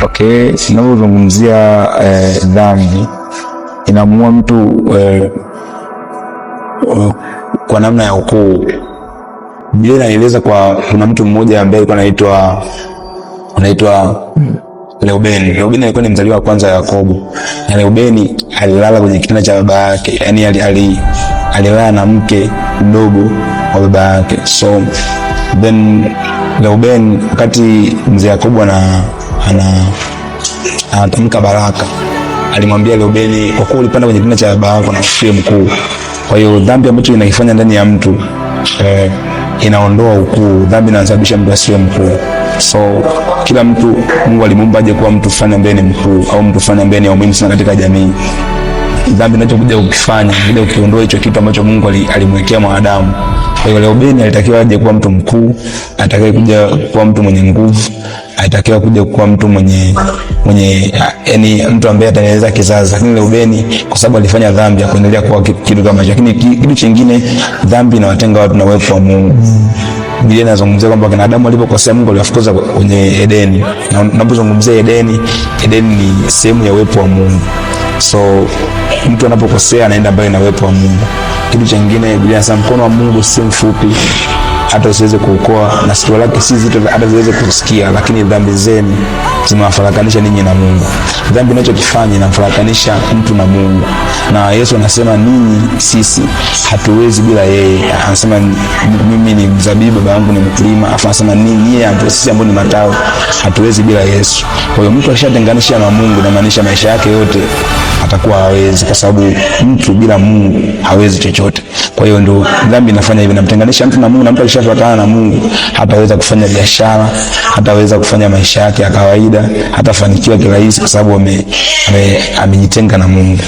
Okay, tunapozungumzia dhambi inamuua mtu kwa namna ya ukuu. Biblia inaeleza kuna mtu mmoja ambaye alikuwa anaitwa Reubeni. Reubeni alikuwa ni mzaliwa wa kwanza wa Yakobo. Na Reubeni alilala kwenye kitanda cha baba yake. Yaani alilala na mke mdogo wa baba yake. So then Reubeni, wakati mzee Yakobo anatamka baraka, alimwambia Reubeni, kwa kuwa ulipanda kwenye kitanda cha baba yako na usiwe mkuu. Kwa hiyo dhambi ambayo inaifanya ndani ya mtu inaondoa ukuu. Dhambi inasababisha mtu asiwe mkuu. So kila mtu Mungu alimuumba aje kuwa mtu fulani ambaye ni mkuu au mtu fulani ambaye ni muhimu sana katika jamii. Dhambi inachokuja ukifanya ile ukiondoa hicho kitu ambacho Mungu alimwekea mwanadamu. Kwa hiyo Reubeni alitakiwa aje kuwa mtu mkuu, atakaye kuja kuwa mtu mwenye nguvu, alitakiwa kuja kuwa mtu mwenye yani mtu ambaye ataendeleza kizazi. Lakini Reubeni kwa sababu alifanya dhambi akaendelea kuwa kitu kama hicho. Lakini kitu kingine, dhambi inawatenga watu na uwepo wa Mungu. Biblia inazungumzia kwamba kina Adamu alipokosea Mungu aliwafukuza kwenye Edeni. Na unapozungumzia Edeni ni sehemu ya uwepo wa Mungu. So mtu anapokosea anaenda mbali na uwepo wa Mungu. Kitu kingine, Biblia inasema mkono wa Mungu si mfupi hata usiweze kuokoa, na sikio lake si zito hata ziweze kusikia, lakini dhambi zenu zimewafarakanisha ninyi na Mungu. Dhambi inachokifanya inamfarakanisha mtu na Mungu. Na Yesu anasema sisi hatuwezi bila yeye. Anasema mimi ni mzabibu, baba yangu ni mkulima. Afa anasema sisi ambao ni matawi hatuwezi bila Yesu. Kwa hiyo mtu akishatenganisha na Mungu, na maanisha maisha yake yote atakuwa hawezi, kwa sababu mtu bila Mungu hawezi chochote. Kwa hiyo ndio dhambi inafanya hivi, inamtenganisha mtu na Mungu. Na mtu akishafuatana na Mungu hataweza kufanya biashara, hataweza kufanya maisha yake ya kawaida, hatafanikiwa kirahisi, kwa sababu amejitenga na Mungu.